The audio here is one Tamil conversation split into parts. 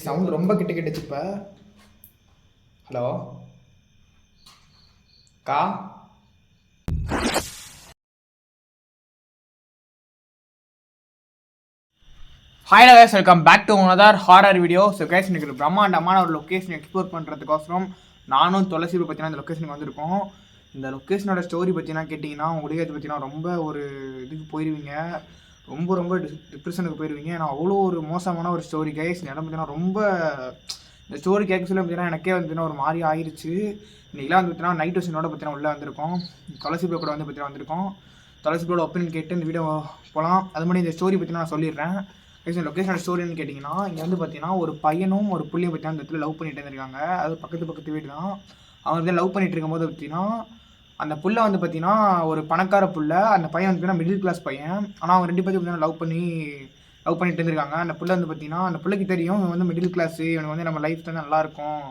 சவுண்ட் ரொம்ப கிட்ட கிட்டச்சு இப்ப. ஹலோ கா hi guys, welcome back to another horror video. So guys, இன்னைக்கு ஒரு பிரம்மாண்டமான ஒரு லொக்கேஷன் எக்ஸ்ப்ளோர் பண்ணுறதுக்கோசரம் நானும் துளசி பார்த்தீங்கன்னா இந்த லொக்கேஷனுக்கு வந்திருக்கோம். இந்த லொக்கேஷனோட ஸ்டோரி பார்த்தீங்கன்னா கேட்டிங்கன்னா உங்களுக்கு அது பார்த்தீங்கன்னா ரொம்ப ஒரு இதுக்கு போயிடுவீங்க, ரொம்ப ரொம்ப டிப்ரெஷனுக்கு போயிடுவீங்க. ஏன்னா அவ்வளோ ஒரு மோசமான ஒரு ஸ்டோரி கைஸ். இந்த இடம் பார்த்தீங்கன்னா ரொம்ப இந்த ஸ்டோரி கேட்க சொல்ல பார்த்தீங்கன்னா எனக்கே வந்து ஒரு மாதிரி ஆயிடுச்சு. இன்றைக்கெலாம் வந்து பார்த்தீங்கன்னா நைட் விஷனோட பார்த்தீங்கன்னா உள்ளே வந்திருக்கோம். துளசி ப்ரோ கூட வந்து பார்த்தீங்கன்னா வந்திருக்கோம். துளசி ப்ரோட ஒப்பீனியன் கேட்டு இந்த வீடியோ போகலாம். அது மாதிரி இந்த ஸ்டோரி பற்றி நான் சொல்லிடுறேன். லொக்கேஷன் ஸ்டோரின்னு கேட்டிங்கன்னா, இங்கே வந்து பார்த்தீங்கன்னா ஒரு பையனும் ஒரு புள்ளியும் பார்த்தீங்கன்னா அந்த இடத்துல லவ் பண்ணிட்டு இருந்திருக்காங்க. அது பக்கத்து வீடு தான். அவங்க வந்து லவ் பண்ணிட்டு இருக்கும்போது பார்த்தீங்கன்னா அந்த புள்ள வந்து பார்த்தீங்கன்னா ஒரு பணக்கார புள்ள. அந்த பையன் வந்து பார்த்தீங்கன்னா மிடில் கிளாஸ் பையன். ஆனால் அவங்க ரெண்டு பேரும் பார்த்தீங்கன்னா லவ் பண்ணிட்டு இருந்திருக்காங்க. அந்த புள்ள வந்து பார்த்தீங்கன்னா அந்த பிள்ளைக்கு தெரியும் இவன் வந்து மிடில் கிளாஸு, இவனுக்கு வந்து நம்ம லைஃப் தான் நல்லாயிருக்கும்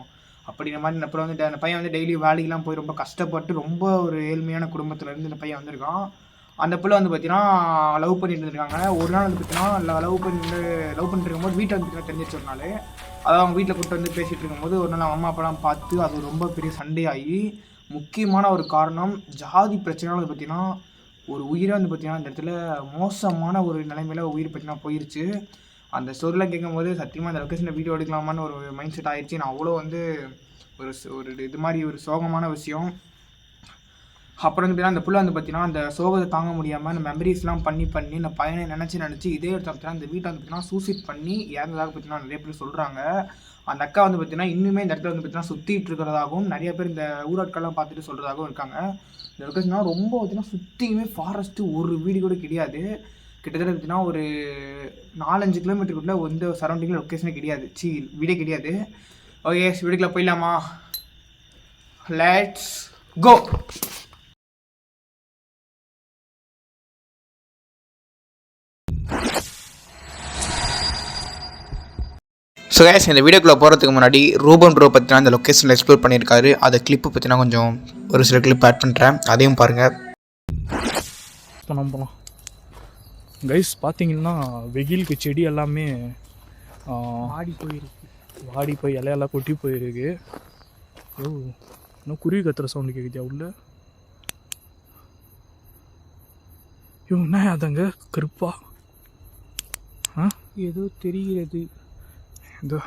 அப்படிங்கிற மாதிரி. அந்த புள்ள வந்து அந்த பையன் வந்து டெய்லி வேலைக்கெலாம் போய் ரொம்ப கஷ்டப்பட்டு ரொம்ப ஒரு ஏழ்மையான குடும்பத்துலேருந்து இந்த பையன் வந்திருக்கான். அந்த பிள்ளை வந்து பார்த்தீங்கன்னா லவ் பண்ணிட்டு இருந்திருக்காங்க. ஒரு நாள் வந்து பார்த்தீங்கன்னா லவ் பண்ணிட்டு இருக்கும்போது வீட்டை வந்து பார்த்தீங்கன்னா தெரிஞ்சிச்சு ஒரு நாள். அதாவது அவங்க வீட்டில் கூப்பிட்டு வந்து பேசிகிட்டு இருக்கும்போது ஒரு நாள் அவங்க அம்மா அப்பாலாம் பார்த்து அது ரொம்ப பெரிய சண்டையாகி முக்கியமான ஒரு காரணம் ஜாதி பிரச்சனைனால வந்து பார்த்தீங்கன்னா ஒரு உயிரை வந்து பார்த்தீங்கன்னா இந்த இடத்துல மோசமான ஒரு நிலைமையில உயிர் பார்த்தீங்கன்னா போயிருச்சு. அந்த ஸ்டோரிலாம் கேட்கும்போது சத்தியமாக அந்த லொக்கேஷனில் வீடியோ எடுக்கலாமான்னு ஒரு மைண்ட் செட் ஆயிடுச்சு. நான் அவ்வளோ வந்து ஒரு இது மாதிரி ஒரு சோகமான விஷயம். அப்புறம் வந்து பார்த்தீங்கன்னா அந்த புள்ள வந்து பார்த்தீங்கன்னா அந்த சோகத்தை தாங்க முடியாமல் அந்த மெமரிஸ்லாம் பண்ணி அந்த பையனை நினச்சி இதே இடத்துல பார்த்தீங்கன்னா இந்த வீட்டை வந்து பார்த்தீங்கன்னா சூசைட் பண்ணி இறந்ததாக பார்த்தீங்கன்னா நிறைய பேர் சொல்கிறாங்க. அந்த அக்கா வந்து பார்த்தீங்கன்னா இன்னுமே இந்த இடத்துல வந்து பார்த்தீங்கன்னா சுற்றிட்டு இருக்கிறதாகவும் நிறைய பேர் இந்த ஊராட்கள்லாம் பார்த்துட்டு சொல்கிறதாகவும் இருக்காங்க. இந்த லொக்கேஷன்னா ரொம்ப பார்த்தீங்கன்னா சுற்றியுமே ஃபாரஸ்ட்டு, ஒரு வீடு கூட கிடையாது. கிட்டத்தட்ட பார்த்தீங்கன்னா ஒரு 4-5 கிலோமீட்டருக்குள்ளே எந்த சரௌண்டிங்கில் லொக்கேஷனே கிடையாது, வீடே கிடையாது. ஓகே, வீடுக்குள்ளே போயிடலாமா? Let's go. ஸோ கேஸ், இந்த வீடியோக்குள்ளே போகிறதுக்கு முன்னாடி ரூபன் ப்ரோ பற்றினா அந்த லொக்கேஷனில் எக்ஸ்ப்ளோர் பண்ணியிருக்காரு. அதை கிளிப்பு பற்றினா கொஞ்சம் ஒரு சில கிளிப் ஆட் பண்ணுறேன், அதையும் பாருங்கள். போகலாம் கைஸ். பார்த்தீங்கன்னா வெயிலுக்கு செடி எல்லாமே வாடி போய் இலையெல்லாம் கொட்டி போயிருக்கு. ஓ, இன்னும் குருவி கத்துற சவுண்டு கேட்குதியா உள்ள? ஐயோ, என்ன அதங்க கருப்பா ஏதோ தெரிகிறது. இதோ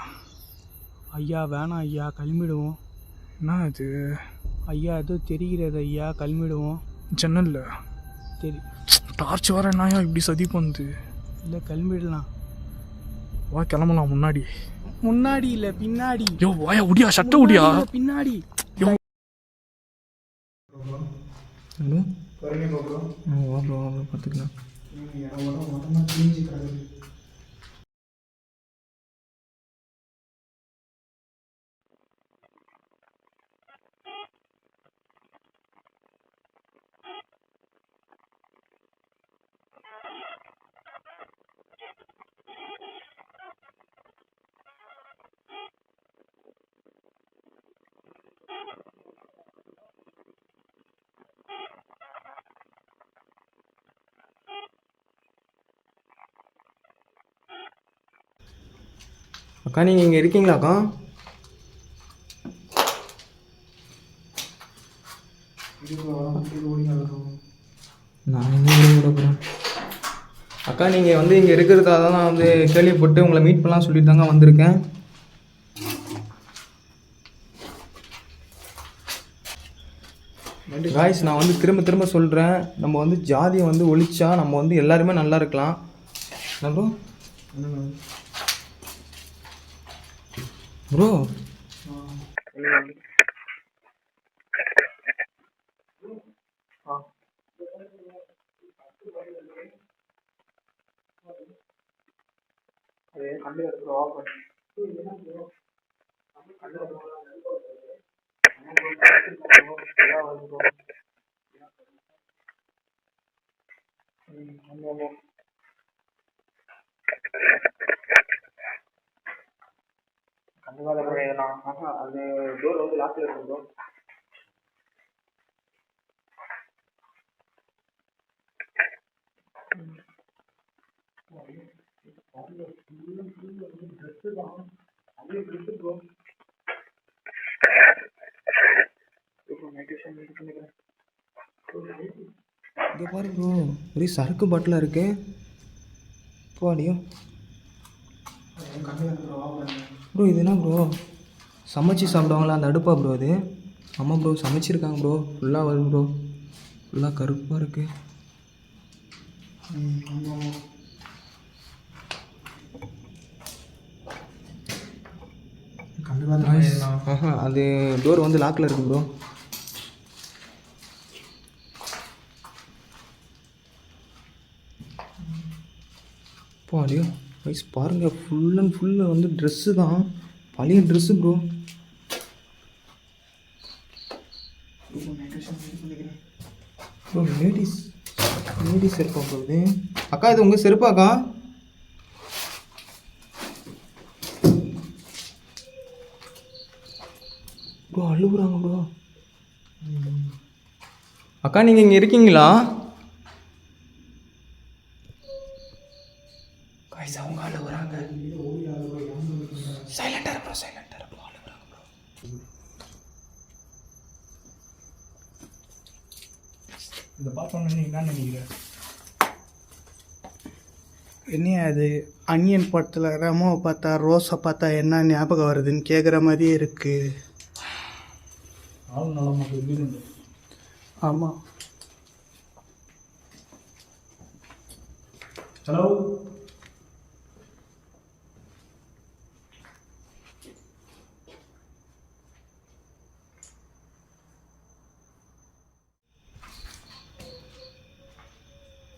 ஐயா வேணாம் ஐயா, கிளம்பிடுவோம். என்ன இது ஐயா ஏதோ தெரிகிறது ஐயா, கிளம்பிடுவோம். ஜன்னல்ல டார்ச் வர என்னயா இப்படி சதி பண்ணுது? இல்லை, கிளம்பிடலாம். வா கிளம்பலாம். முன்னாடி இல்லை, பின்னாடி. யோ வாயா, உடியா சட்டை உடியா, பின்னாடி. யோ பார்த்துக்கலாம். அக்கா, நீங்கள் இங்கே இருக்கீங்களாக்கா? நான் என்ன போகிறேன் அக்கா. நீங்கள் வந்து இங்கே இருக்கிறதா தான் நான் வந்து கேள்விப்பட்டு உங்களை மீட் பண்ணலாம் சொல்லிட்டு தாங்க வந்திருக்கேன். காய்ஸ், நான் வந்து திரும்ப சொல்கிறேன், நம்ம வந்து ஜாதியை வந்து ஒழிச்சா நம்ம வந்து எல்லாருமே நல்லா இருக்கலாம். ப்ரோ ப்ரோ கண்டிப்பாக அது டோர் வந்து லாக்கில் இருக்கும் ப்ரோ. இங்கே பாரு ப்ரோ, ஒரே சரக்கு பாட்டிலாக இருக்கு. போடியும் ப்ரோ, இது என்ன ப்ரோ? சமைச்சு சாப்பிடுவாங்களா அந்த அடுப்பா ப்ரோ அது? ஆமாம் ப்ரோ, சமைச்சிருக்காங்க ப்ரோ. ஃபுல்லாக வரும் ப்ரோ, ஃபுல்லாக கருப்பாக இருக்கு. ஆஹா, அது டோர் வந்து லாக்கில் இருக்கு ப்ரோ. பாடியோ வயசு பாருங்கள், ஃபுல் அண்ட் ஃபுல்லு வந்து ட்ரெஸ்ஸு தான், பழைய ட்ரெஸ்ஸு ப்ரோ. ப்ரோ லேடிஸ் செருப்பா ப்ரோ இது? அக்கா இது உங்கள் செருப்பாக்கா? ப்ரோ அழுகுறாங்க ப்ரோ. அக்கா நீங்கள் இங்கே இருக்கீங்களா? கைஸ் அவங்க அழுகுறாங்க. சைலண்டாக ப்ரோ, சைலண்டாக ப்ரோ, அழுகுறாங்க ப்ரோ. இதை பார்த்தோன்னு நீ என்ன நினைக்கிற? என்ன அது அன்னியன் படத்தில் ரெமோவை பார்த்தா ரோஸை பார்த்தா என்ன ஞாபகம் வருதுன்னு கேட்குற மாதிரியே இருக்கு. ஆள் நலமாக இருக்குது. ஆமாம். ஹலோ,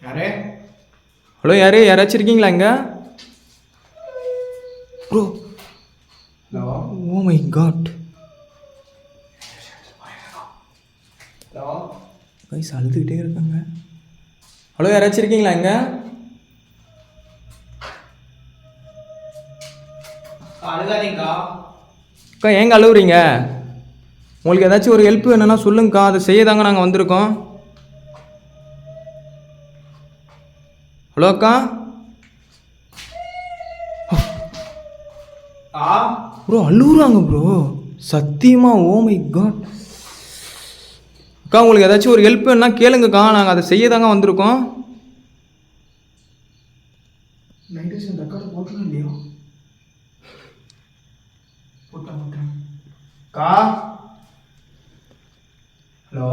யாரே? ஹலோ, யாராச்சும் இருக்கீங்களா இங்கே? Bro, hello oh my god, hello guys அழுதுகிட்டே இருக்காங்க. ஹலோ, யாராச்சும் இருக்கீங்களா இங்கே? அழுகாதீங்கக்கா. அக்கா ஏங்க அழுகுறீங்க? உங்களுக்கு ஏதாச்சும் ஒரு ஹெல்ப் வேணும்னா சொல்லுங்கக்கா, அதை செய்ய தாங்க நாங்கள் வந்திருக்கோம். ஹலோ அக்கா. ப்ரோ அழுகுறாங்க ப்ரோ, சத்தியமா. Oh my god. அக்கா உங்களுக்கு ஏதாச்சும் ஒரு ஹெல்ப் வேணும்னா கேளுங்கக்கா, நாங்கள் அதை செய்ய தாங்க வந்திருக்கோம். நைட்டு ரெக்கார்டு போட்டலாம் இல்லையோ? போட்டேன். கா ஹலோ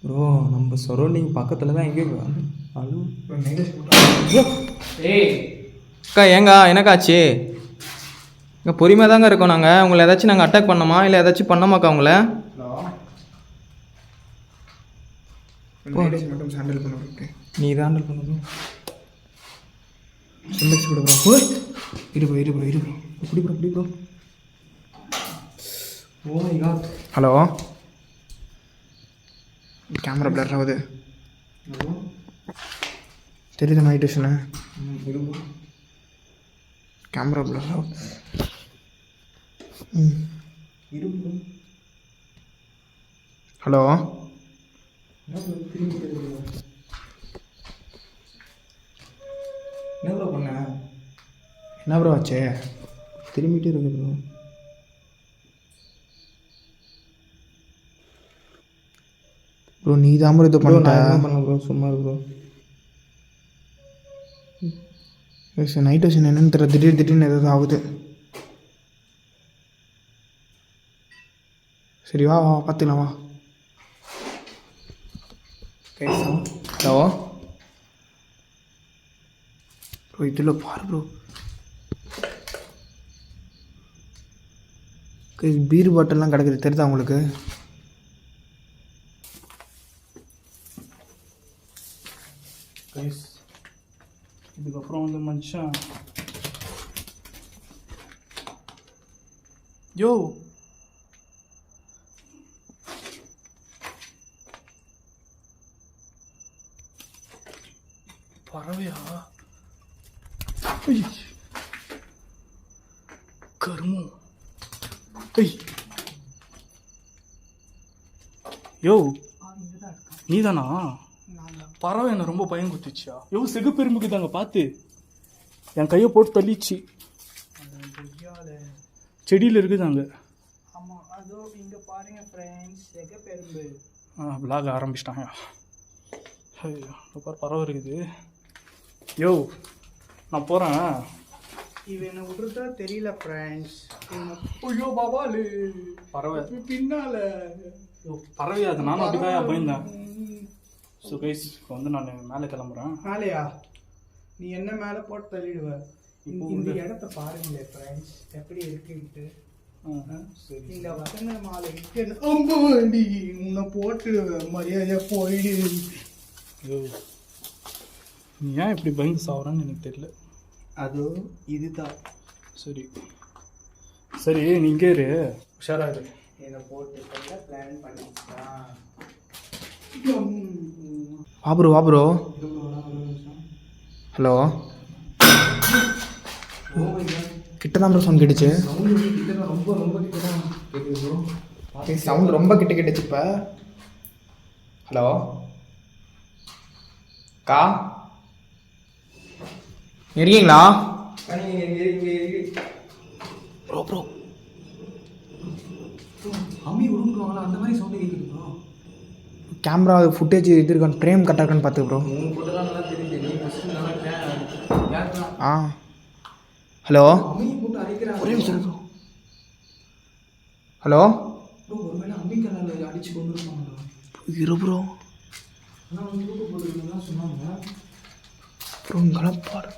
ப்ரோ, நம்ம சரௌண்டிங் பக்கத்தில் தான் எங்கேயோ அழு. ஏய் அக்கா ஏங்கா என்னக்காச்சு? இங்கே பொறுமையாக தாங்க இருக்கோம் நாங்கள். உங்களை ஏதாச்சும் நாங்கள் அட்டாக் பண்ணோமா இல்லை ஏதாச்சும் பண்ணோமாக்கா உங்களை? ஹலோ மட்டும் ஹேண்டில் பண்ணுறதுக்கு நீ இதை ஹேண்டில் பண்ணணும். சிம்மெக்ஸ் கூட ப்ரோ. இரு ப்ரோ இப்படி bro. Oh my god. Hello, camera blur ஆகுது. தெரியுது மைட்டேஷனு? கேமரா பிளர் ஆகுது. ஹலோ, என்ன ப்ரோ பண்ண? என்ன ப்ரோ ஆச்சு? திரும்பிட்டே இருக்கு ப்ரோ. ப்ரோ நீ தான் ப்ரோ இது ப்ரோ பண்ண. நான் என்ன பண்ண ப்ரோ, சும்மா ப்ரோ. நைட் விஷன் என்னன்னு தெரியல, திடீர்னு ஏதாவது ஆகுது. சரி வா பார்த்துக்கலாம் வா. ஹலோ ப்ரோ இதில் பாரு ப்ரோ, பீர் பாட்டில்லாம் கிடக்குது, தெரியுதா உங்களுக்கு? இதுக்கப்புறம் வந்து மனுஷன் யோ பறவையா? கருமம். யோ நீதானா? பறவை என்ன ரொம்ப பயம் குத்துச்சியா? யோ சிகப்பெரும்புக்கு தாங்க பார்த்து. என் கையை போட்டு தள்ளிச்சு. செடியில் இருக்குது அங்கே. ஆமாம், அதோ இங்கே பாருங்க ஃப்ரெண்ட்ஸ், பெரும்பு. விளாக ஆரம்பிச்சிட்டாங்க. பறவை இருக்குது. யோ நான் போகிறேன். இவனை விட்றதா தெரியல ஃப்ரெண்ட்ஸ். ஐயோ பாபாலு பறவை பின்னால பறவை. அது நானும் அப்படிதான் பயந்தேன். ஸோ கைஸ் இப்போ வந்து நான் மேலே கிளம்புறேன். மேலையா? நீ என்ன மேலே போட்டு தள்ளிடுவ. இந்த இடத்த பாருங்களேன் ஃப்ரெண்ட்ஸ், எப்படி இருக்குன்ட்டு. சரி, இந்த வசந்த மாலை அம்படி உன்னை போட்டு மரியாதையா போயிடு. ஐயோ நீ ஏன் இப்படி பயந்து சாவுறான்னு எனக்கு தெரியல. அதோ இதுதான். சரி சரி, நீ இங்கே இரு, உஷாரா இரு. என்னை போட்டு பிளான் பண்ணிட்டான். வா ப்ரோ. ஹலோ, கிட்ட தான் ப்ரோ சவுண்ட் கேட்டுச்சு. ரொம்ப ரொம்ப கிட்ட தான் கேட்குது ப்ரோ. சவுண்ட் ரொம்ப கிட்ட கேட்டுச்சு இப்போ. ஹலோ கா, இருக்கீங்களா? ப்ரோ அம்மி விழுந்துருவாங்களா? அந்த மாதிரி சவுண்டு கேட்குது ப்ரோ. கேமரா ஃபுட்டேஜ் இது இருக்கான்னு ஃப்ரேம் கரெக்டாக இருக்கான்னு பார்த்து ப்ரோ. உன் ஃபோட்டோலாம் நல்லா தெரியுது. நீ ஃபஸ்ட்டு நல்லா கேட்கலாம். ஆ ஹலோ, அம்மியை போட்டு அடிக்கிறாங்க. ஒரே நிமிஷம் ப்ரோ. ஹலோ ப்ரோ, ஒருவேளை அம்மிக்கல்ல அடிச்சு கொண்டு இருப்பாங்களா? இரு ப்ரோ. ஆனால் வந்து தூக்க போட்டுருக்கீங்கன்னு சொன்னாங்க ப்ரோ. இங்கெல்லாம் பாரு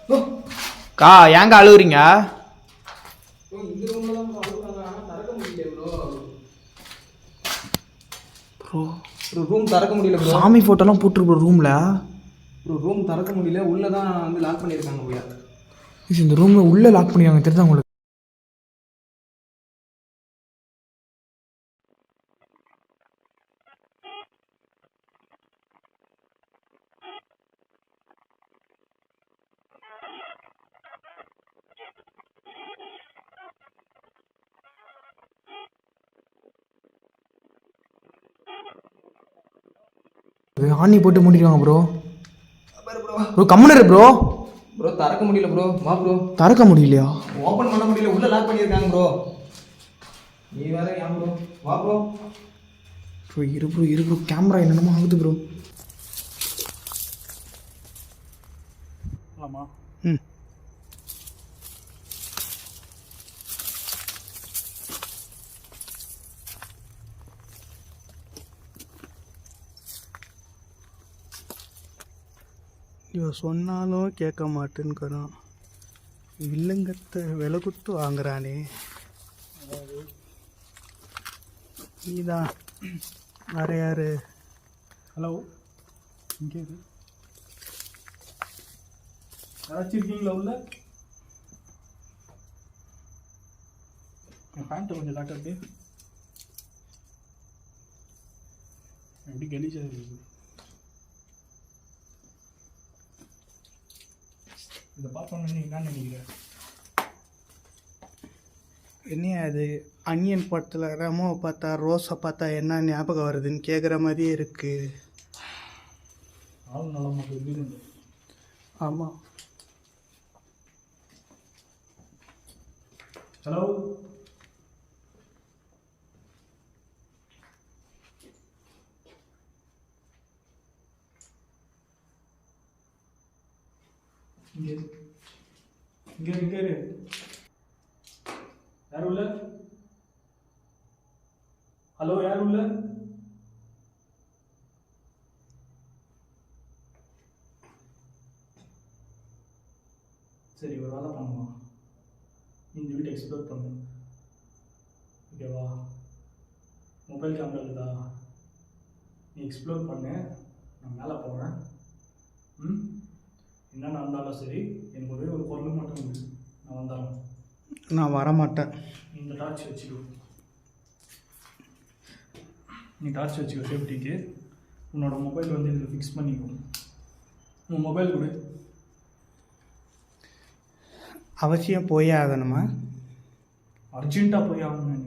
கா, ஏங்க அழுகுறீங்க? ப்ரோ. இந்த ரூமில் தான் அழுகுறாங்க, ஆனால் திறக்க முடியல ப்ரோ. ப்ரோ ரூம் திறக்க முடியல ப்ரோ. சாமி ஃபோட்டோலாம் போட்டுரு ப்ரோ ரூமில். ப்ரோ ரூம் திறக்க முடியல, உள்ளே தான் வந்து லாக் பண்ணியிருக்காங்க போல. இந்த ரூமில் உள்ளே லாக் பண்ணிடுவாங்க தெரியுதா உங்களுக்கு? ஆணி போட்டு மூடிடுவாங்க ப்ரோ. ப்ரோ கம்முனு ப்ரோ. ப்ரோ திறக்க முடியல ப்ரோ. வா ப்ரோ. திறக்க முடியலையா? ஓப்பன் பண்ண முடியல, உள்ளே லாக் பண்ணியிருக்காங்க ப்ரோ. நீ வேற ஏன் ப்ரோ? வா ப்ரோ. ப்ரோ இரு ப்ரோ, கேமரா என்னென்னமோ ஆகுது ப்ரோ. ஆமாம். ம், இவன் சொன்னாலும் கேட்க மாட்டேன்னுக்கிறான். வில்லங்கத்தை விலை கொடுத்து வாங்குறானே. நீதான் வேற யாரு? ஹலோ, இங்கே இரு. யாராச்சும் இருக்கீங்களா உள்ள? என் பேண்ட்டை கொஞ்சம் லாட்டா இருக்கு. எப்படி கலீஜாக இருக்குது. இதை பார்த்தோன்னு நீ என்ன நினைக்கிறேன்? என்ன அது அன்னியன் படத்தில் ரமோவை பார்த்தா ரோஸை பார்த்தா என்ன ஞாபகம் வருதுன்னு கேட்குற மாதிரியே இருக்கு. ஆள் நலம் இருக்குது. ஆமாம். ஹலோ, இங்கே இரு. யார் உள்ள? ஹலோ, யார் உள்ள? சரி, ஒரு வேலை பண்ணுவோம். நீ இந்த வீட்டை எக்ஸ்ப்ளோர் பண்ணு, ஓகேவா? மொபைல் கேமரா இருக்குதா? நீ எக்ஸ்ப்ளோர் பண்ணு, நான் மேலே போகிறேன். என்ன நடந்தாலும் சரி, எனக்கு ஒரே ஒரு பொருள் மட்டும் உண்டு, நான் வந்துடுறேன். நான் வரமாட்டேன். இந்த டார்ச் வச்சுக்கோ. நீ டார்ச் வச்சுக்கோ சேஃப்டிக்கு. உன்னோட மொபைல் வந்து இதில் ஃபிக்ஸ் பண்ணிக்கோ. உன் மொபைல் கொடு. அவசியம் போயே ஆகணுமா? அர்ஜென்ட்டாக போய் ஆகணும்.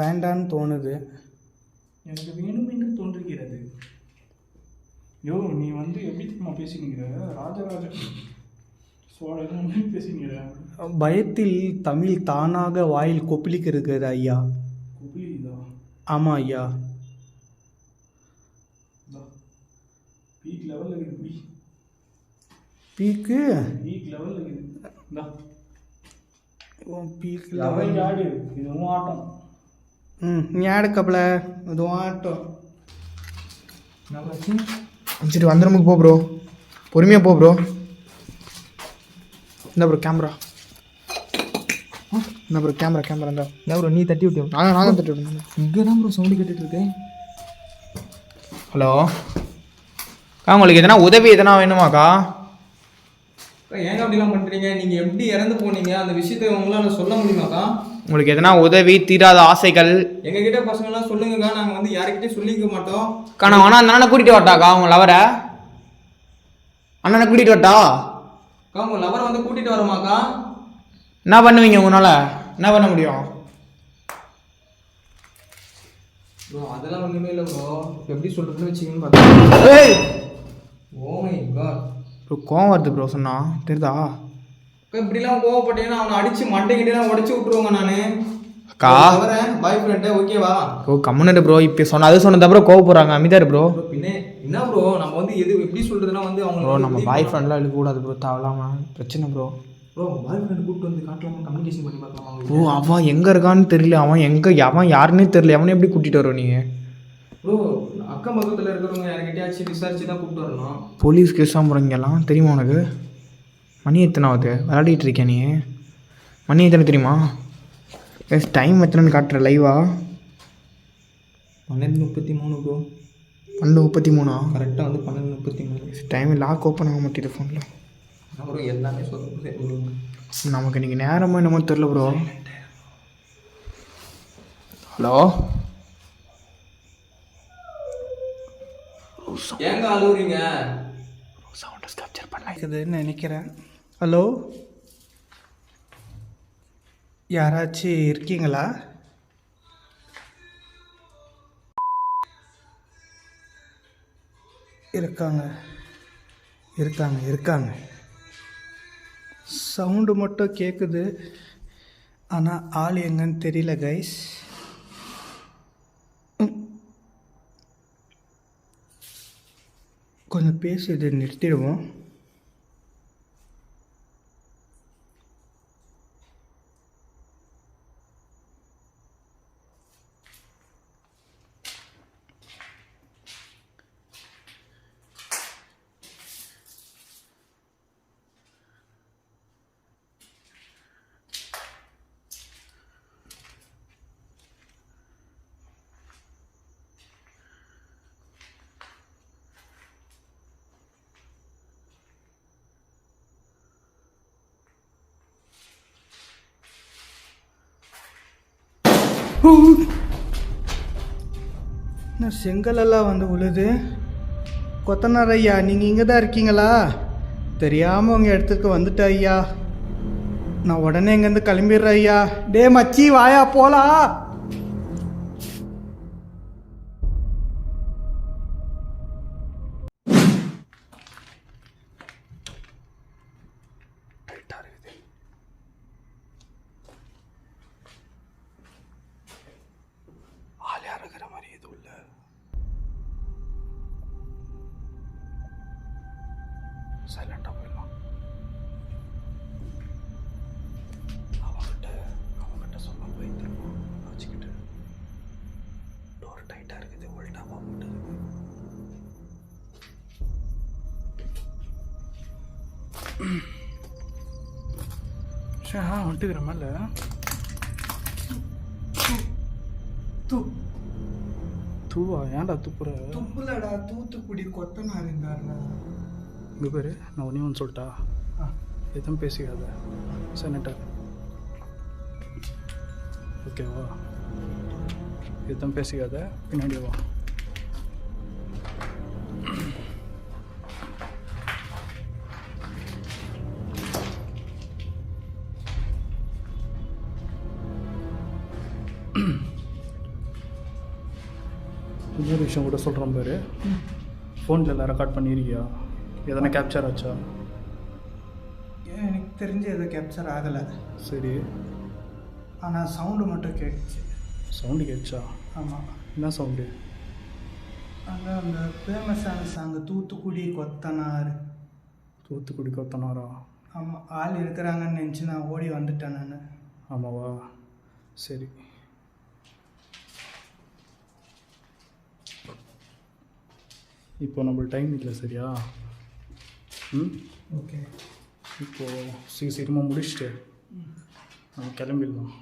வேண்டான்னு தோணுது. எனக்கு வேணும் என்று தோன்றுகிறது. யோ நீ வந்து எப்படி தெரியுமா பேசிக்கிற? ராஜராஜ சோழன் பேசிக்கிற. பயத்தில் தமிழ் தானாக வாயில் கொப்பளிக்கிறது ஐயா. குபிலிதா? ஆமாம் ஐயா. பீக் லெவலில் இருக்குது. பீக்கு பீக் லெவலில் இருக்குது. இந்தா பீக் லெவல் ஆடு. இதுவும் ஆட்டம். நீ ஆடுக்கப்பல இதுவும் ஆட்டம். சரி வந்துடுமுக்கு போ ப்ரோ, பொறுமையாக போ ப்ரோ. இந்த ப்ரோ கேமரா, இந்த ப்ரோ கேமரா இருந்தா ப்ரோ நீ தட்டி விட்டியா? நாங்கள் தட்டி விட்டோம். இங்கே தான் ப்ரோ சவுண்டு கேட்டுட்டு இருக்கேன். ஹலோ அக்கா, உங்களுக்கு எதனா உதவி எதனா வேணுமாக்கா? ஏங்க அப்படிலாம் பண்ணுறீங்க? நீங்கள் எப்படி இறந்து போனீங்க அந்த விஷயத்தை உங்களால் சொல்ல முடியுமாக்கா? உங்களுக்கு எதனா உதவி, தீராத ஆசைகள் எங்ககிட்ட பசங்களாம் சொல்லுங்கக்கா, நாங்கள் வந்து யாருக்கிட்டையும் சொல்லிக்க மாட்டோம். அக்கா நான் வேணா அந்த அண்ணனை கூட்டிகிட்டு வரட்டாக்கா? உங்கள் லவரை அண்ணனை கூட்டிகிட்டு வரட்டா? அக்கா உங்கள் லவரை வந்து கூட்டிகிட்டு வரோமாக்கா? என்ன பண்ணுவீங்க உங்களால்? என்ன பண்ண முடியும் ப்ரோ? அதெல்லாம் ஒன்றுமே இல்லை ப்ரோ. எப்படி சொல்கிறதுன்னு வச்சிங்கன்னு பார்த்தா. ஏய் ஓ மை காட் ப்ரோ, கோவம் வருது ப்ரோ சொன்னா தெரியுதா? அக்கா இப்படிலாம் கோவப்பட்டீங்கன்னா அவனை அடித்து மண்டைக்கிட்டலாம் உடச்சி விட்ருவாங்க. நான் அக்கா வரேன் பாய் ஃப்ரெண்டு, ஓகேவா? ப்ரோ கம்முன்னு ப்ரோ, இப்போ சொன்ன அது சொன்னது அப்புறம் கோவப்படுறாங்க. அமைதியாரு ப்ரோ. ப்ரோ பின்னே என்ன ப்ரோ, நம்ம வந்து எது எப்படி சொல்கிறதுனா வந்து அவங்க ப்ரோ நம்ம பாய் ஃப்ரெண்ட்லாம் இழுக்கக்கூடாது ப்ரோ, தேவலாமா பிரச்சனை ப்ரோ. ப்ரோ பாய் ஃப்ரெண்டு கூப்பிட்டு வந்து காட்டலாமா? கம்யூனிகேஷன் பண்ணி பார்க்கலாமா? ப்ரோ அவன் எங்கே இருக்கான்னு தெரியல, அவன் யாருன்னே தெரியல. அவனை எப்படி கூட்டிகிட்டு வரோம் நீங்கள்? ப்ரோ அக்கம் பக்கத்தில் இருக்கிறவங்க யார்கிட்டயாச்சும் விசாரிச்சு தான் கூப்பிட்டு வரணும். போலீஸ் கேஸாக போகிறீங்கலாம் தெரியுமா உனக்கு? மணி எத்தனாவது விளையாடிட்டு இருக்கேன் நீ? மணி எத்தனை தெரியுமா? எஸ் டைம் எத்தனைன்னு காட்டுற லைவா? 12:33 ப்ரோ. 12:33 கரெக்டாக வந்து 12:33. டைம் லாக் ஓப்பன் ஆக மாட்டேது ஃபோனில். ப்ரோ எல்லாமே சொல்லுங்க. நமக்கு இன்றைக்கி நேரமாக என்னமோ தெரில ப்ரோ. ஹலோ ஏங்க அழுவுறீங்க? சவுண்டை கேப்சர் பண்ணலாம். இருக்குதுன்னு நினைக்கிறேன். ஹலோ, யாராச்சும் இருக்கீங்களா? இருக்காங்க. சவுண்டு மட்டும் கேட்குது, ஆனால் ஆள் எங்கன்னு தெரியல கைஸ். கொஞ்சம் பேசி இதை நிறுத்திடுவோம். என்ன செங்கலெல்லாம் வந்து விழுது? கொத்தனார் ஐயா, நீங்கள் இங்கே தான் இருக்கீங்களா? தெரியாமல் உங்கள் இடத்துக்கு வந்துட்டேன் ஐயா. நான் உடனே இங்கேருந்து கிளம்பிடுறேன் ஐயா. டே மச்சி வாயா போலாம். சைலண்டாக போயிடலாம். அவங்ககிட்ட சொல்ல போய் திரும்ப வச்சுக்கிட்டு டோர் டைட்டாக இருக்குது, உள்டாவாக போட்டு வந்துட்டுக்கிற மேலே தூவா? ஏன்டா துப்புற? துப்புலடா, தூத்துக்குடி கொத்தனார் இருந்தார்ல. இங்கே பேர் நான் ஒன்றே ஒன்று சொல்லிட்டா, எதுவும் பேசிக்காத செனட்டர், ஓகேவா? எதுவும் பேசிக்காத, பின்னாடி வா. இன்னொரு விஷயம் கூட சொல்கிறேன் பாரு. ஃபோனில் எல்லாம் ரெக்கார்ட் பண்ணியிருக்கியா? எதனா கேப்சர் ஆச்சா? எனக்கு தெரிஞ்சு எதுவும் கேப்சர் ஆகலை. சரி, ஆனால் சவுண்டு மட்டும் கேட்டுச்சு. சவுண்டு கேட்சா? ஆமாம். என்ன சவுண்டு? அங்கே அந்த ஃபேமஸான சாங்கு தூத்துக்குடி கொத்தனார். தூத்துக்குடி கொத்தனாரா? ஆமாம், ஆள் இருக்கிறாங்கன்னு நினச்சி நான் ஓடி வந்துட்டேன் நான். ஆமாவா? சரி, இப்போ நம்மளுக்கு டைம் இல்லை சரியா? ஓகே. இப்போது சீக்கிரமாக முடிச்சுட்டு நம்ம கிளம்பிடலாம்.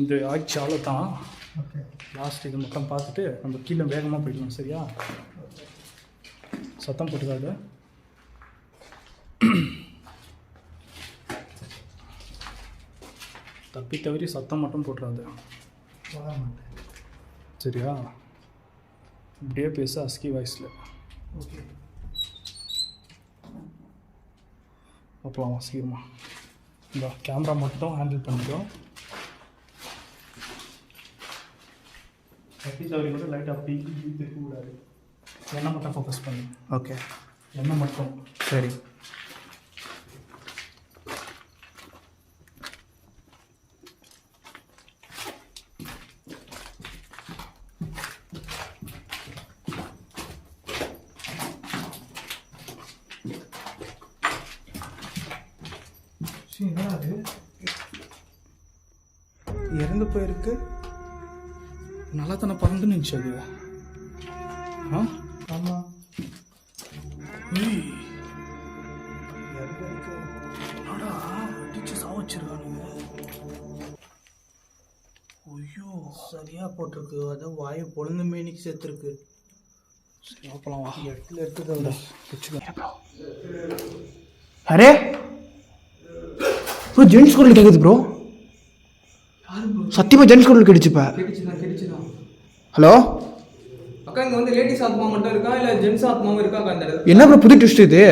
இந்த ஆட்சி அவ்வளோதான். ஓகே. லாஸ்ட் இது மட்டும் பார்த்துட்டு நம்ம கீழே வேகமாக போயிடலாம் சரியா? சத்தம் போட்டுக்காது. தப்பி தவறி சத்தம் மட்டும் போட்டுறாது போக மாட்டேன். சரியா? இப்படியே பேச அஸ்கி வாய்ஸில். ஓகே. பார்க்கலாம் சீக்கிரமா. இந்த கேமரா மட்டும் ஹேண்டில் பண்ணிட்டோம். தப்பி தவறி மட்டும் லைட் அப்படி இருக்கக்கூடாது. எண்ணெய் மட்டும் ஃபோக்கஸ் பண்ணு. ஓகே. எண்ணெய் மட்டும். சரி. என்னடா அது? இறந்து போயிருக்கு. நல்லா தானே பறந்து நினச்சி அது. ஆ ஆமாம். ஏய், இறந்துருக்கு. என்னடா அடிச்சு சாவச்சிருக்கானுங்க. ஐயோ, சரியாக போட்டிருக்கு. அதான் வாயு பொழுது மேனிக்கு செத்துருக்கு. சரி பார்க்கலாம் வா. இடத்துல இருக்குதா? வச்சுக்கோ. அரே ப்ரோ, ஜென்ஸ் குரல் கேட்குது ப்ரோ. சத்தியமாக ஜென்ஸ் குரல் கேட்டுச்சுப்பா. கேட்டுச்சுதான். ஹலோ அக்கா, இங்கே வந்து லேடிஸ் ஆத்மா மட்டும் இருக்கா இல்லை ஜென்ஸ் ஆத்மாவும் இருக்காக்கா அந்த இடத்துல? என்ன ப்ரோ புது ட்விஸ்ட் இது?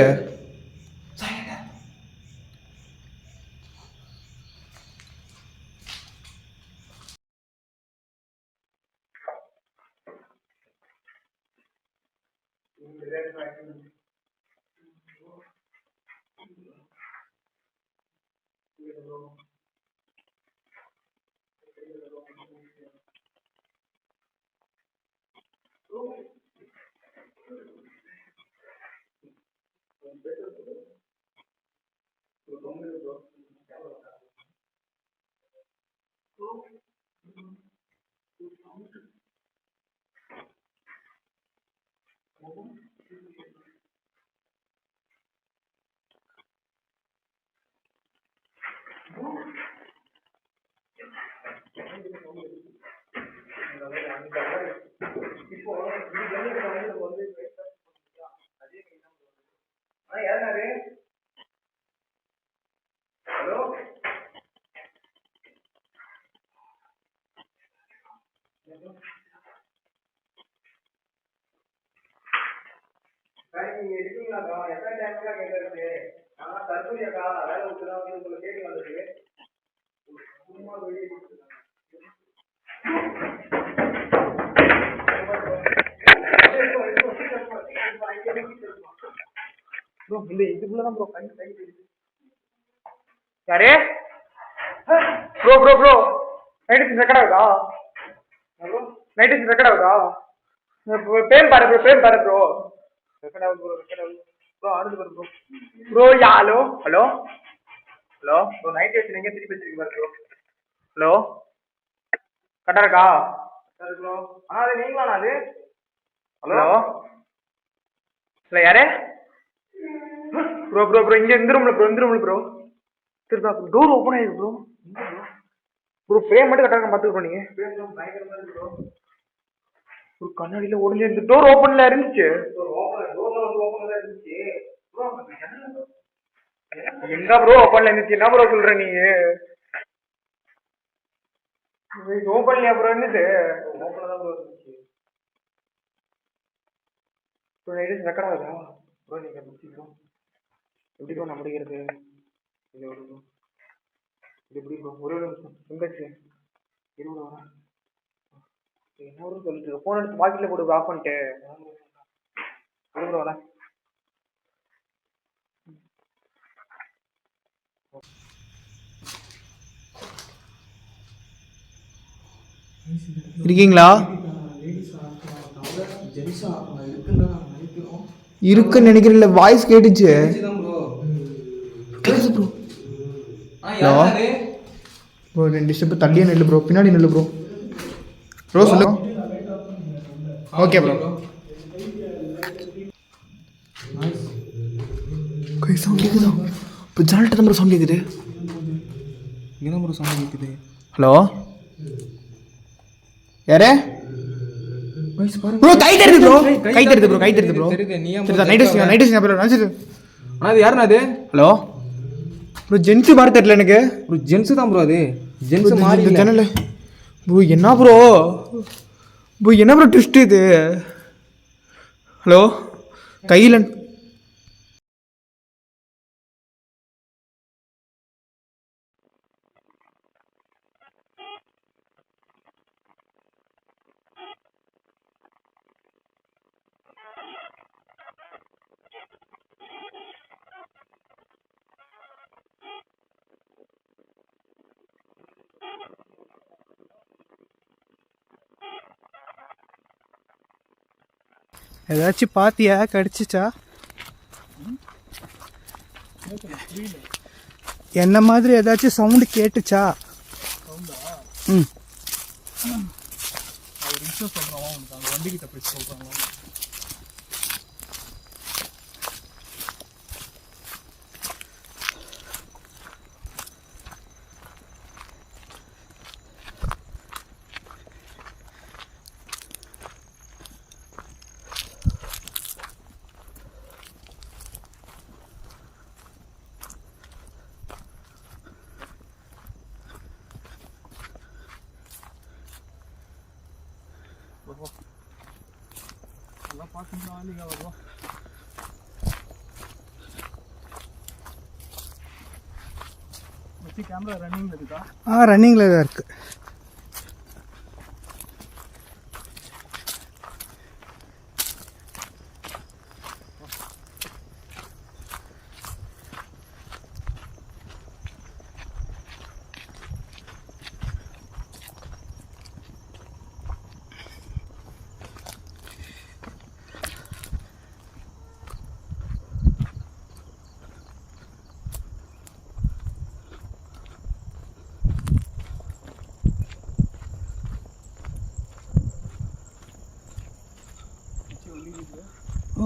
ப்ரோ இந்த இதுக்குள்ளதான் ப்ரோ யாரே bro bro bro night record ஆகுதா? நைட்டு ரெக்கார்ட் ஆகுதா? பேர் பாரு ப்ரோ, பேர் பாரு ப்ரோ. ரெக்கார்ட் ஆகுது ப்ரோ, ரெக்கார்ட் ஆகுது ப்ரோ. ஆடுது பாரு bro. Bro hello hello hello bro, night வச்சு நீங்க திருப்பி வச்சிருக்கீங்க பாரு ப்ரோ. ஹலோ கரெக்டா இருக்கா? ப்ரோ அது நீங்களாண்ணா அது? ஹலோ இல்லை யாரே ப்ரோ ப்ரோ ப்ரோ இங்கே இந்த ரூமில் ப்ரோ, இந்த ரூமில் ப்ரோ. திருப்பா டோர் ஓப்பன் ஆயிருக்கு ப்ரோ. ப்ரோ ஃப்ரேம் மட்டும் கரெக்டாக பார்த்துக்கோ. நீங்கள் ஒரு கண்ணாடியில் ஒளிஞ்சு இந்த டோர் ஓப்பனில் இருந்துச்சு. எங்க ப்ரோ ஓப்பனில் இருந்துச்சு? என்ன ப்ரோ சொல்கிற நீ? ஓப்பன்லையா ப்ரோ இருந்துச்சு? ஓப்பனில் தான் ப்ரோ இருந்துச்சு. ப்ரோ நைட்டு ரெக்கார்ட் ஆகுதா ப்ரோ? நீங்கள் முடிச்சுக்கிறோம் எப்படி ப்ரோ நான் முடிக்கிறது? இல்லை ஒரு ப்ரோ இது எப்படி ப்ரோ? ஒரே ஒரு நிமிஷம் எங்காச்சு இருபது வரேன். என்ன ஒரு சொல்லிட்டு ஃபோன் எடுத்து பாக்கெட்டில் போட்டு ஆஃப் பண்ணிட்டு இருக்கீங்களா? இருக்குன்னு நினைக்கிறேன். வாய்ஸ் கேட்டுச்சு. ஹலோ ப்ரோ, 2 ஸ்டெப்பு தள்ளியே நில்லு ப்ரோ, பின்னாடி நில்லு ப்ரோ. ப்ரோ சொல்லு. Okay bro. சவுண்ட் கேக்குதா? இப்போ ஜால்ட்ட தான் ப்ரோ சவுண்ட் கேக்குது. இங்கே தான் ப்ரோ சவுண்ட் கேட்குது. ஹலோ யாரு ப்ரோ? கை தெரியுது ப்ரோ, கை தெரியுது ப்ரோ, கை தெரியுது ப்ரோ. நைட்டு ஆனால் அது யாருண்ணா அது? ஹலோ ப்ரோ, ஜென்ஸு மாதிரி தெரியல எனக்கு. ப்ரோ ஜென்ஸு தான் ப்ரோ, அது ஜென்ஸு மாறி ஜன்னல் ப்ரோ. என்ன ப்ரோ என்ன ப்ரோ ட்விஸ்ட் இது? ஹலோ கையில் ஏதாச்சும் பாத்தியா? கடிச்சிச்சா? என்ன மாதிரி ஏதாச்சும் சவுண்டு கேட்டுச்சா? ம் ஒரு நிமிஷம் சொல்கிறான், உனக்கு அந்த வண்டிக்கிட்ட போய் சொல்கிறாங்க. நல்லா பார்த்துட்டு ஆளுங்க வரும். கேமரா ரன்னிங்கில் இருக்கா? ரன்னிங்கில் தான் இருக்குது.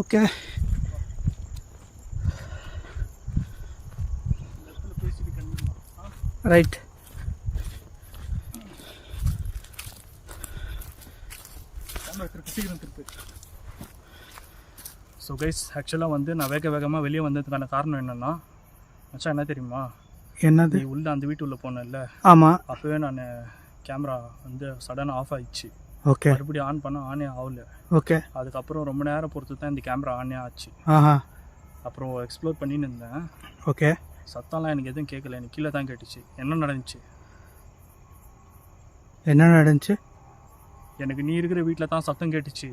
Okay right. ஸோ கைஸ், ஆக்சுவலாக வந்து நான் வேகமாக வெளியே வந்ததுக்கான காரணம் என்னென்னா, மச்சான் என்ன தெரியுமா? என்னது? நீ உள்ளே அந்த வீட்டு உள்ளே போனேன்ல, ஆமாம். அப்போவே நான் கேமரா வந்து சடனாக ஆஃப் ஆயிடுச்சு. ஓகே. மறுபடியும் ஆன் பண்ண ஆனே ஆகல. ஓகே. அதுக்கப்புறம் ரொம்ப நேரம் பொறுத்து தான் இந்த கேமரா ஆனே ஆச்சு. ஆஹா. அப்புறம் எக்ஸ்ப்ளோர் பண்ணின்னு இருந்தேன். ஓகே. சத்தம்லாம் எனக்கு எதுவும் கேட்கல, எனக்கு கீழே தான் கேட்டுச்சு. என்ன நடந்துச்சு? என்ன நடந்துச்சு? எனக்கு நீ இருக்கிற வீட்டில் தான் சத்தம் கேட்டுச்சு,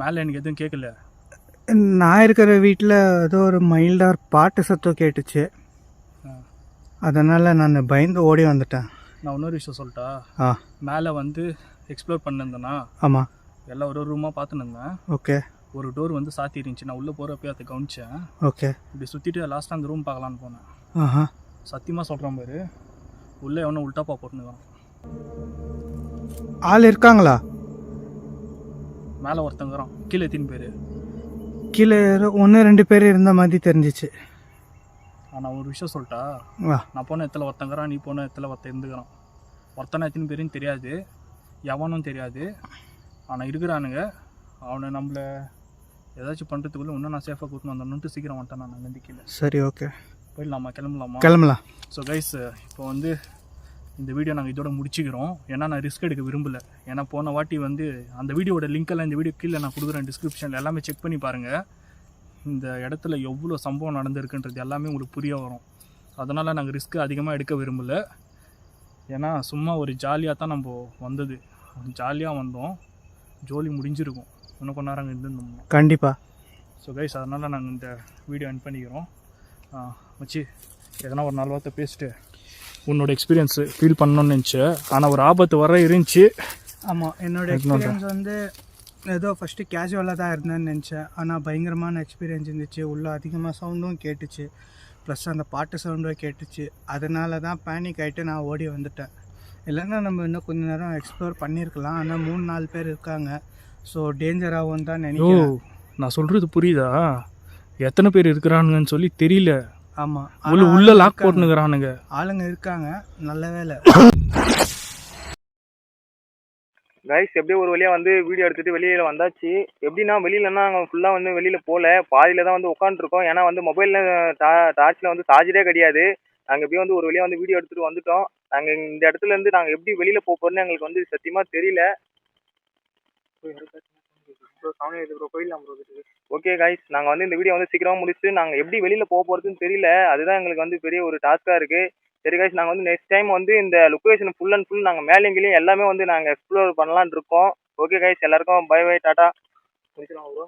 மேலே எனக்கு எதுவும் கேட்கல. நான் இருக்கிற வீட்டில் ஏதோ ஒரு மைல்டாக பாட்டு சத்தம் கேட்டுச்சு, அதனால் நான் பயந்து ஓடி வந்துட்டேன். நான் இன்னொரு விஷயம் சொல்லிட்டா? மேலே வந்து எக்ஸ்ப்ளோர் பண்ணிருந்தேன்னா, ஆமாம், எல்லாம் ஒரு ரூமாக பார்த்துன்னு இருந்தேன். ஓகே. ஒரு டோர் வந்து சாத்தி இருந்துச்சு, நான் உள்ளே போகிறப்பே அதை கவனிச்சேன். ஓகே. இப்படி சுற்றிட்டு லாஸ்ட்டாக அந்த ரூம் பார்க்கலான்னு போனேன். ஆஹா. சத்தியமாக சொல்கிறேன் பாரு, உள்ளே எவனோ உள்டாப்பா போட்டுனுதான். ஆள் இருக்காங்களா? மேலே ஒருத்தங்கிறான், கீழே எத்தனை பேர்? கீழே 1-2 பேர் இருந்த மாதிரி தெரிஞ்சிச்சு. நான் ஒரு விஷயம் சொல்லிட்டா? வா. நான் போன இடத்துல ஒருத்தங்கிறான், நீ போன இடத்துல ஒருத்தன் இருந்துக்கிறான். ஒருத்தனை எத்தனை பேருன்னு தெரியாது, எவனும் தெரியாது. ஆனால் இருக்கிறானுங்க. அவனை நம்மளை ஏதாச்சும் பண்ணுறதுக்குள்ளே இன்னும் நான் சேஃபாக கூட்டணும் வந்துடணுன்ட்டு சீக்கிரம் வந்துட்டேன் நான் நம்பிக்கையில். சரி, ஓகே. போயிடலாமா? கிளம்பலாமா? கிளம்பலாம். ஸோ கைஸ், இப்போ வந்து இந்த வீடியோ நாங்கள் இதோட முடிச்சுக்கிறோம். ஏன்னா நான் ரிஸ்க் எடுக்க விரும்பலை. ஏன்னா போன வாட்டி வந்து அந்த வீடியோட லிங்க்கெல்லாம் இந்த வீடியோ கீழே நான் கொடுக்குறேன் டிஸ்கிரிப்ஷனில், எல்லாமே செக் பண்ணி பாருங்கள். இந்த இடத்துல எவ்வளோ சம்பவம் நடந்திருக்குன்றது எல்லாமே உங்களுக்கு புரிய வரும். அதனால் நாங்கள் ரிஸ்க்கு அதிகமாக எடுக்க விரும்பலை. ஏன்னா சும்மா ஒரு ஜாலியாக தான் நம்ம வந்தது, ஜாலியாக வந்தோம், ஜோலி முடிஞ்சிருக்கும். இன்னும் கொஞ்ச நேரம் அங்கே இருந்துருந்தோம். கண்டிப்பாக. ஸோ கைஸ் அதனால் நாங்கள் இந்த வீடியோ எண்ட் பண்ணிக்கிறோம். மச்சி எதனா ஒரு 4 வார்த்தை பேசிட்டு உன்னோட எக்ஸ்பீரியன்ஸு ஃபீல் பண்ணணும்னு நினச்சேன். ஆனால் ஒரு ஆபத்து வர இருந்துச்சு. ஆமாம், என்னோடய எக்ஸ்பீரியன்ஸ் வந்து ஏதோ ஃபஸ்ட்டு கேஷுவலாக தான் இருந்தேன்னு நினச்சேன். ஆனால் பயங்கரமான எக்ஸ்பீரியன்ஸ் இருந்துச்சு. உள்ளே அதிகமாக சவுண்டும் கேட்டுச்சு, ப்ளஸ் அந்த பாட்டு சவுண்டும் கேட்டுச்சு. அதனால தான் பேனிக் ஆகிட்டு நான் ஓடி வந்துட்டேன். இல்லைன்னா நம்ம இன்னும் கொஞ்சம் நேரம் எக்ஸ்ப்ளோர் பண்ணியிருக்கலாம். ஆனால் 3-4 பேர் இருக்காங்க. ஸோ டேஞ்சராகவும் தான் நினைக்கிறேன். நான் சொல்கிறது புரியுதா? எத்தனை பேர் இருக்கிறானுங்கன்னு சொல்லி தெரியல. ஆமாம், உள்ள லாக் போட்டுனுக்குறானுங்க. ஆளுங்க இருக்காங்க. நல்ல வேலை. கைஸ் எப்படியோ ஒரு வழியாக வந்து வீடியோ எடுத்துகிட்டு வெளியில் வந்தாச்சு. எப்படின்னா வெளியிலன்னா நாங்கள் ஃபுல்லாக வந்து வெளியில் போகல, பாதியில் தான் வந்து உட்காந்துருக்கோம். ஏன்னா வந்து மொபைலில் டார்ச்சில் வந்து சார்ஜரே கிடையாது. நாங்கள் எப்படியும் வந்து ஒரு வழியாக வந்து வீடியோ எடுத்துகிட்டு வந்துட்டோம். நாங்கள் இந்த இடத்துலேருந்து நாங்கள் எப்படி வெளியில் போக போகிறோன்னு எங்களுக்கு வந்து சத்தியமாக தெரியல. ஓகே கைஸ், நாங்கள் வந்து இந்த வீடியோ வந்து சீக்கிரமாக முடிச்சுட்டு நாங்கள் எப்படி வெளியில் போக போகிறதுன்னு தெரியல. அதுதான் எங்களுக்கு வந்து பெரிய ஒரு டாஸ்க்காக இருக்குது. சரி கைஸ், நாங்கள் வந்து நெக்ஸ்ட் டைம் வந்து இந்த லொக்கேஷன் ஃபுல் அண்ட் ஃபுல் நாங்கள் மேலேங்கிலையும் எல்லாமே வந்து நாங்கள் எக்ஸ்ப்ளோர் பண்ணலான்னு இருக்கோம். ஓகே கைஸ், எல்லாருக்கும் பை பை, டாட்டா. முடிச்சிடலாம் ப்ரோ.